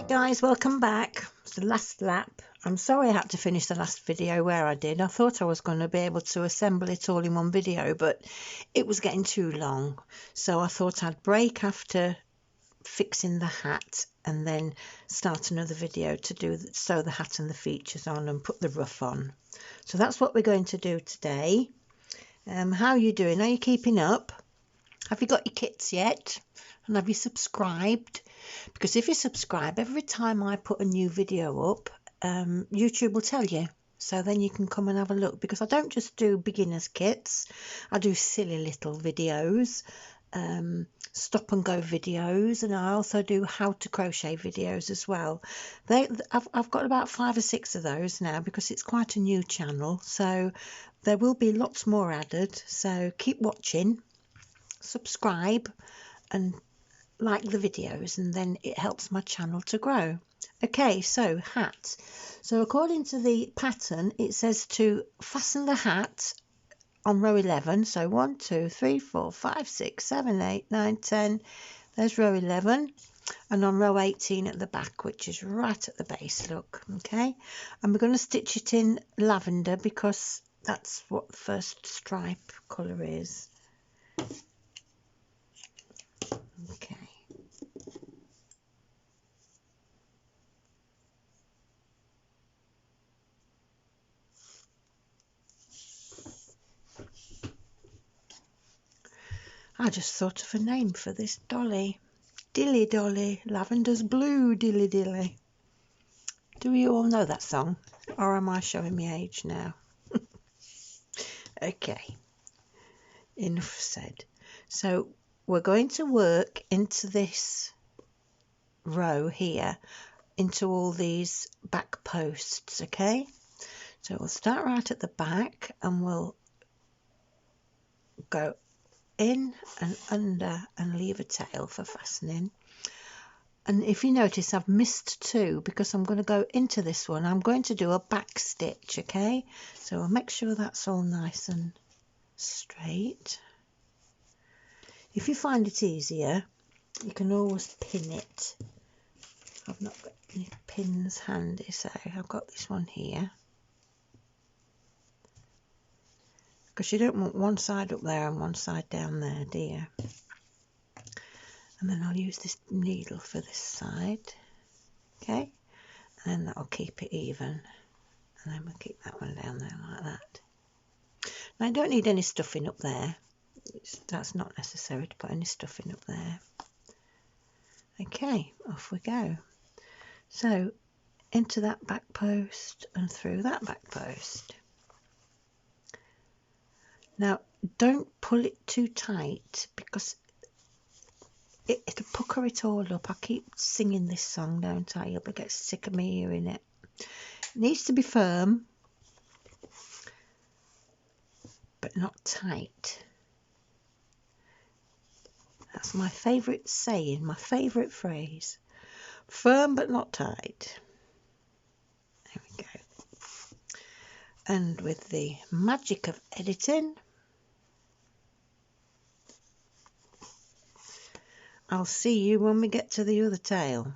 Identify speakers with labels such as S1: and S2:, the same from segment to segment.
S1: Guys, welcome back. It's the last lap. I'm sorry I had to finish the last video where I did. I thought I was going to be able to assemble it all in one video, but it was getting too long. So I thought I'd break after fixing the hat and then start another video to sew the hat and the features on and put the ruff on. So that's what we're going to do today. How are you doing? Are you keeping up? Have you got your kits yet? And have you subscribed? Because if you subscribe, every time I put a new video up, YouTube will tell you. So then you can come and have a look. Because I don't just do beginners kits. I do silly little videos, stop and go videos, and I also do how to crochet videos as well. I've got about 5 or 6 of those now because it's quite a new channel. So there will be lots more added. So keep watching, subscribe, and like the videos, and then it helps my channel to grow. Okay, so hat. So according to the pattern, it says to fasten the hat on row 11. So 1, 2, 3, 4, 5, 6, 7, 8, 9, 10. There's row 11. And on row 18 at the back, which is right at the base, look. Okay, and we're going to stitch it in lavender because that's what the first stripe colour is. Okay. I just thought of a name for this dolly. Dilly Dolly, Lavender's Blue Dilly Dilly. Do you all know that song? Or am I showing my age now? Okay, enough said. So we're going to work into this row here, into all these back posts, okay? So we'll start right at the back and we'll go in and under and leave a tail for fastening. And if you notice, I've missed 2 because I'm going to go into this one. I'm going to do a back stitch, okay? So I'll make sure that's all nice and straight. If you find it easier, you can always pin it. I've not got any pins handy, so I've got this one here. Because you don't want one side up there and one side down there, do you? And then I'll use this needle for this side, okay? And then that'll keep it even. And then we'll keep that one down there like that. Now I don't need any stuffing up there. That's not necessary to put any stuffing up there. Okay, off we go. So into that back post and through that back post. Now don't pull it too tight because it'll pucker it all up. I keep singing this song, don't I? You'll get sick of me hearing it. It needs to be firm, but not tight. That's my favourite saying, my favourite phrase. Firm but not tight. There we go. And with the magic of editing, I'll see you when we get to the other tail.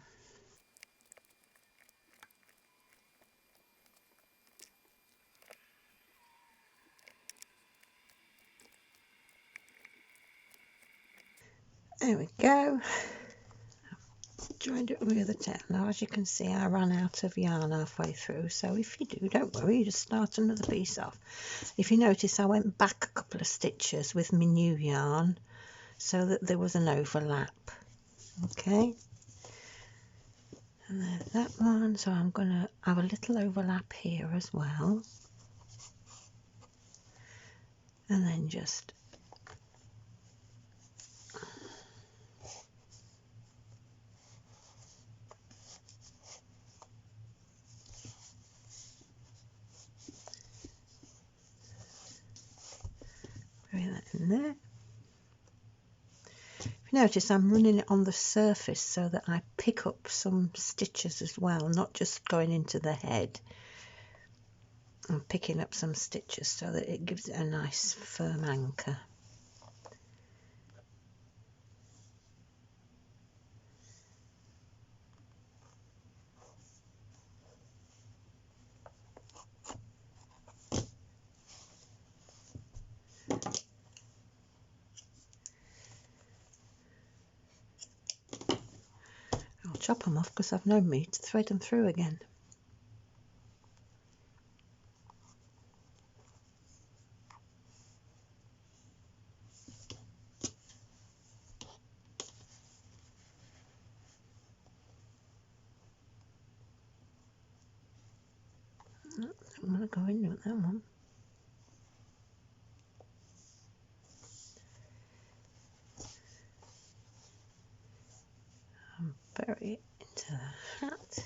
S1: There we go. I've joined it with the other tail. Now, as you can see, I ran out of yarn halfway through. So if you do, don't worry, you just start another piece off. If you notice, I went back a couple of stitches with my new yarn so that there was an overlap. Okay. And there's that one. So I'm going to have a little overlap here as well. And then just bury that in there. If you notice, I'm running it on the surface so that I pick up some stitches as well, not just going into the head. I'm picking up some stitches so that it gives it a nice firm anchor. chop them off because I've no meat to thread them through again. I'm going to go in with that one. And bury it into the hat.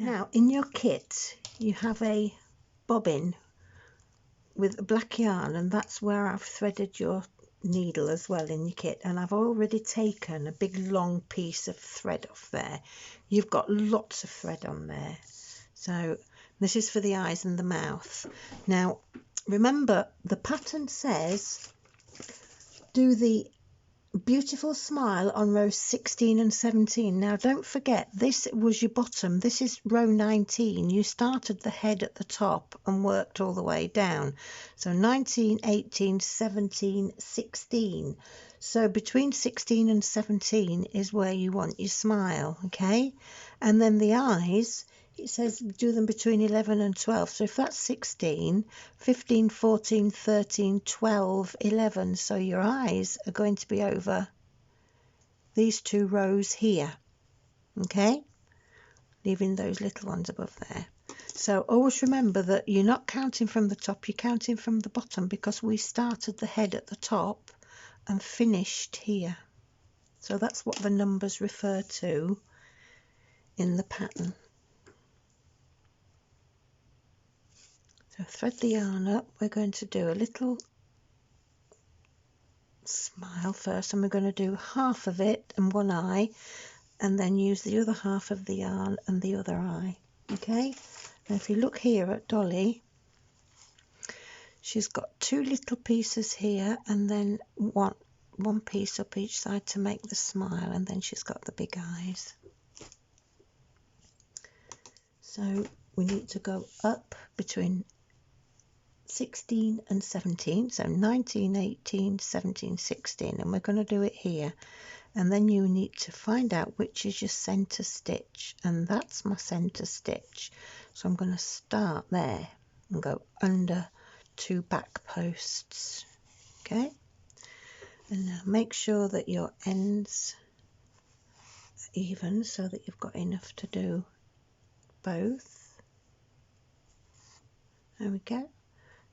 S1: Now, in your kit, you have a bobbin with a black yarn, and that's where I've threaded your needle as well in your kit. And I've already taken a big long piece of thread off there. You've got lots of thread on there. So this is for the eyes and the mouth. Now, remember, the pattern says do the beautiful smile on rows 16 and 17. Now don't forget, this was your bottom, this is row 19. You started the head at the top and worked all the way down. So 19, 18, 17, 16. So between 16 and 17 is where you want your smile, okay? And then the eyes, it says do them between 11 and 12. So if that's 16, 15, 14, 13, 12, 11. So your eyes are going to be over these two rows here, okay? Leaving those little ones above there. So always remember that you're not counting from the top, you're counting from the bottom, because we started the head at the top and finished here. So that's what the numbers refer to in the pattern. So thread the yarn up. We're going to do a little smile first, and we're going to do half of it and one eye, and then use the other half of the yarn and the other eye, okay? Now if you look here at Dolly, she's got two little pieces here and then one piece up each side to make the smile, and then she's got the big eyes. So we need to go up between 16 and 17, so 19, 18, 17, 16, and we're going to do it here. And then you need to find out which is your center stitch, and that's my center stitch. So I'm going to start there and go under two back posts, okay? And now make sure that your ends are even so that you've got enough to do both. There we go.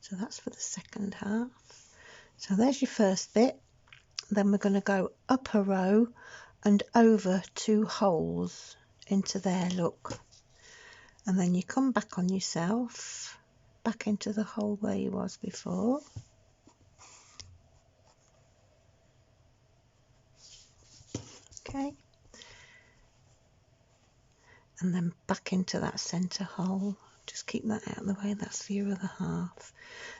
S1: So that's for the second half. So there's your first bit. Then we're going to go up a row and over two holes into there, look. And then you come back on yourself, back into the hole where you was before. Okay. And then back into that centre hole. Just keep that out of the way, that's for your other half.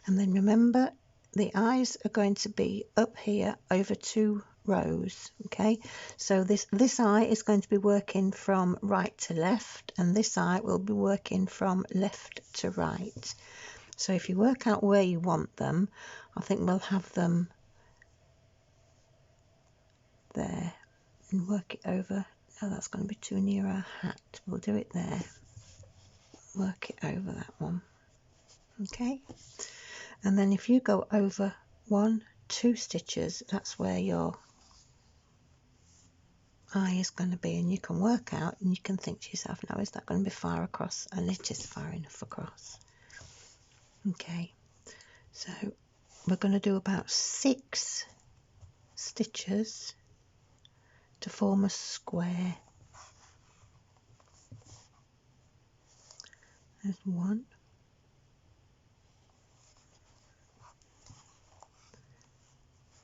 S1: And then remember, the eyes are going to be up here over two rows, okay? So this eye is going to be working from right to left, and this eye will be working from left to right. So if you work out where you want them, I think we'll have them there, and work it over. Oh, that's going to be too near our hat. We'll do it there. work it over that one. Okay, and then if you go over 1-2 stitches, that's where your eye is going to be, and you can work out and you can think to yourself, now is that going to be far across? And it is far enough across. Okay, so we're going to do about 6 stitches to form a square. There's 1,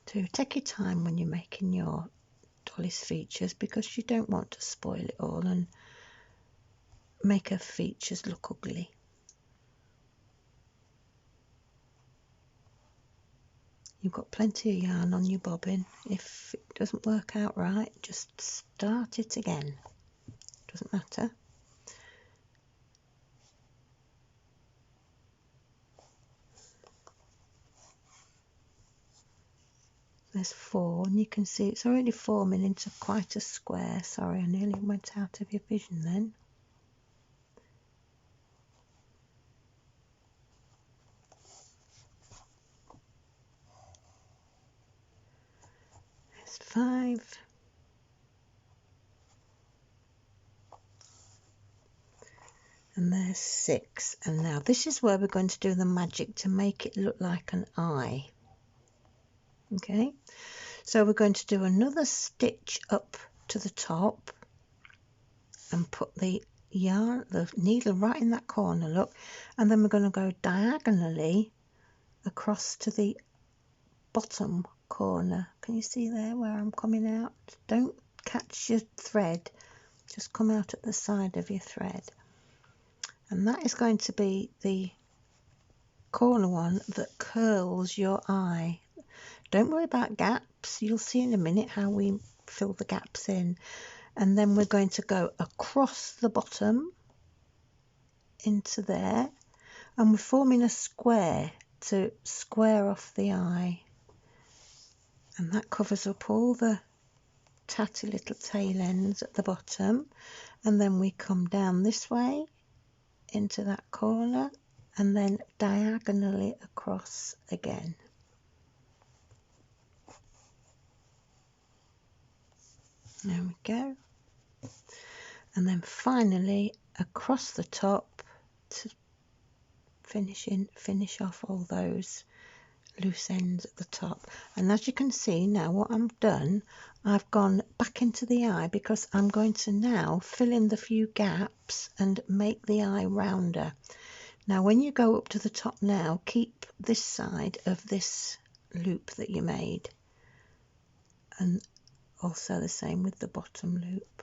S1: 2. Take your time when you're making your Dolly's features, because you don't want to spoil it all and make her features look ugly. You've got plenty of yarn on your bobbin. If it doesn't work out right, just start it again. Doesn't matter. There's 4, and you can see it's already forming into quite a square. Sorry, I nearly went out of your vision then. There's 5. And there's 6. And now this is where we're going to do the magic to make it look like an eye. Okay, so we're going to do another stitch up to the top and put the yarn, the needle right in that corner, look, and then we're going to go diagonally across to the bottom corner. Can you see there where I'm coming out? Don't catch your thread, just come out at the side of your thread, and that is going to be the corner one that curls your eye. Don't worry about gaps, you'll see in a minute how we fill the gaps in. And then we're going to go across the bottom into there, and we're forming a square to square off the eye, and that covers up all the tatty little tail ends at the bottom. And then we come down this way into that corner and then diagonally across again. There we go. And then finally across the top to finish off all those loose ends at the top. And as you can see now, what I've done, I've gone back into the eye because I'm going to now fill in the few gaps and make the eye rounder. Now when you go up to the top now, keep this side of this loop that you made, and also the same with the bottom loop.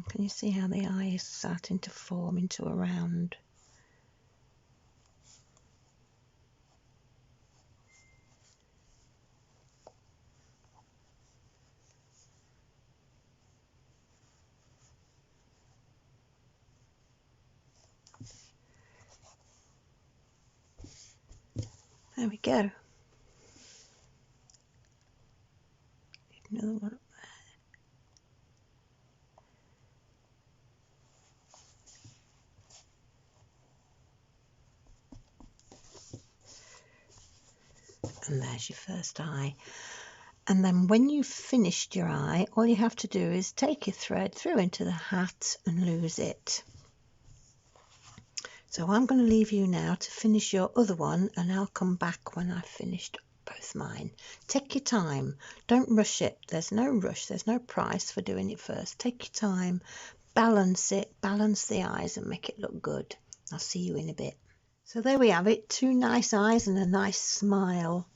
S1: Can you see how the eye is starting to form into a round? There we go. Another one up there. And there's your first eye. And then when you've finished your eye, all you have to do is take your thread through into the hat and lose it. So I'm going to leave you now to finish your other one, and I'll come back when I've finished both mine. Take your time, don't rush it. There's no rush, there's no price for doing it first. Take your time, balance it, balance the eyes and make it look good. I'll see you in a bit. So there we have it, 2 nice eyes and a nice smile.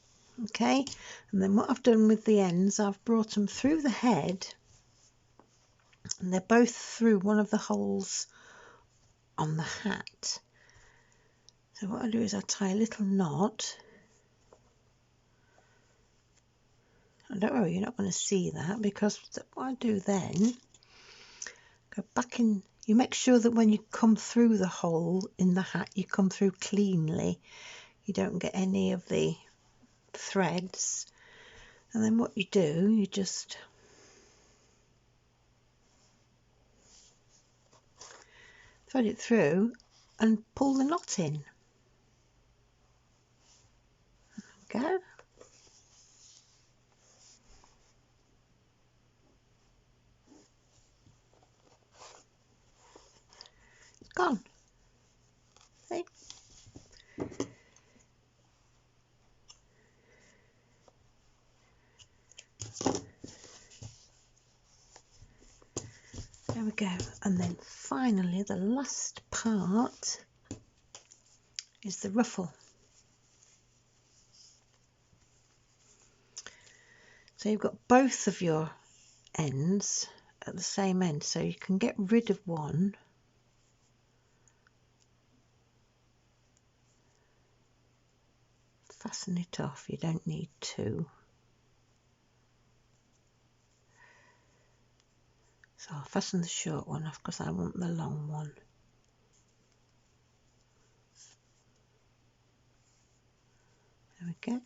S1: Okay, and then what I've done with the ends, I've brought them through the head, and they're both through one of the holes on the hat. So what I do is I tie a little knot, and don't worry, you're not going to see that, because what I do then, go back in, you make sure that when you come through the hole in the hat, you come through cleanly, you don't get any of the threads. And then what you do, you just thread it through and pull the knot in. Go. It's gone. See? There we go. And then finally the last part is the ruffle. So you've got both of your ends at the same end, so you can get rid of one fasten it off. You don't need two. So I'll fasten the short one off because I want the long one. There we go.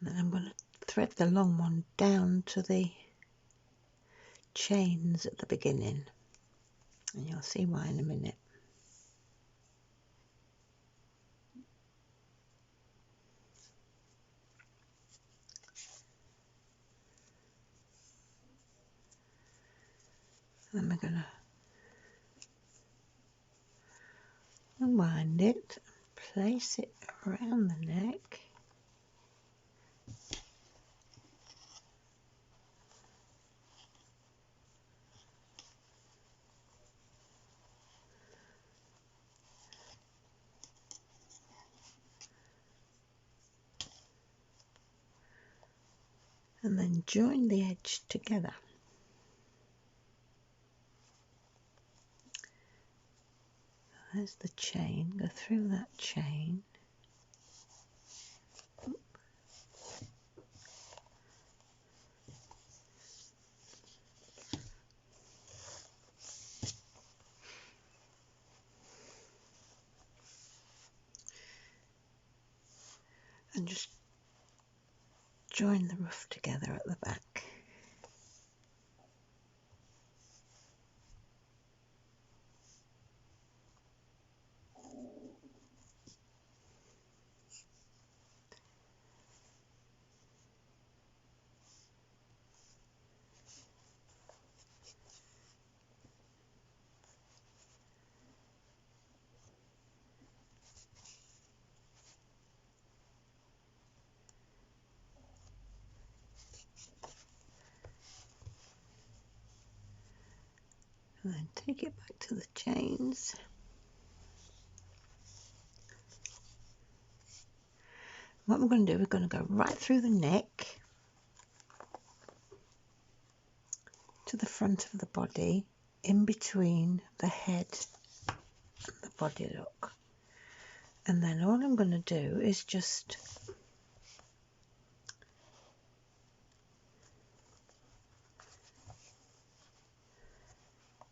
S1: And then I'm going to thread the long one down to the chains at the beginning, and you'll see why in a minute. Then we're going to unwind it and place it around the neck. And then join the edge together. There's the chain, go through that chain. And just join the ruff together at the back. And then take it back to the chains. What we're going to do, we're going to go right through the neck to the front of the body, in between the head and the body look. And then all I'm going to do is just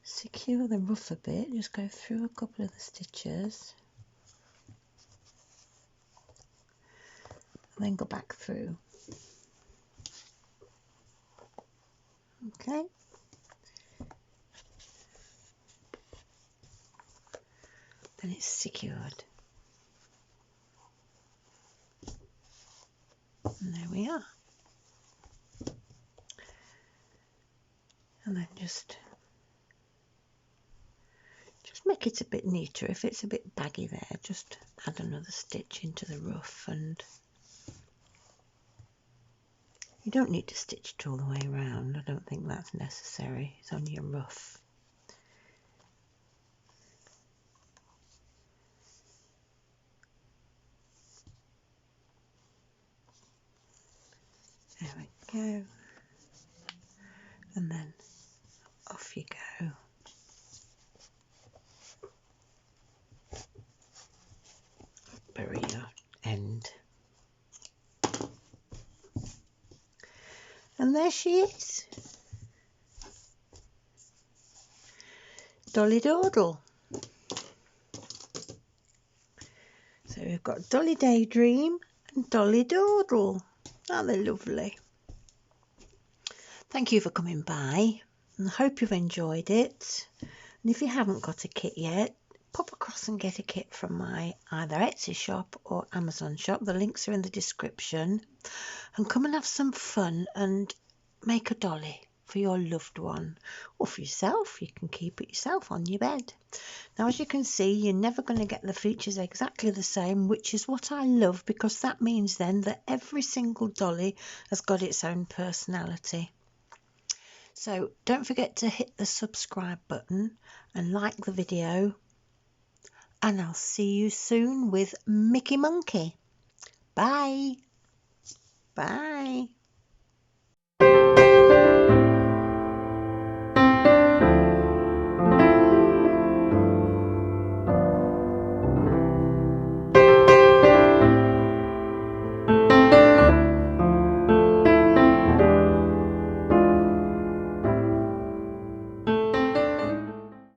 S1: secure the ruff a bit, just go through a couple of the stitches and then go back through. Okay. Then it's secured. And there we are. And then just make it a bit neater. If it's a bit baggy there, just add another stitch into the ruff, and you don't need to stitch it all the way around. I don't think that's necessary. It's on your ruff. There we go. And then off you go. Bury your end. And there she is. Dolly Dawdle. So we've got Dolly Daydream and Dolly Dawdle. Aren't they lovely? Thank you for coming by, and I hope you've enjoyed it. And if you haven't got a kit yet, pop across and get a kit from my either Etsy shop or Amazon shop. The links are in the description. And come and have some fun and make a dolly for your loved one, or for yourself. You can keep it yourself on your bed. Now, as you can see, you're never going to get the features exactly the same, which is what I love, because that means then that every single dolly has got its own personality. So don't forget to hit the subscribe button and like the video, and I'll see you soon with Mickey Monkey. Bye. Bye.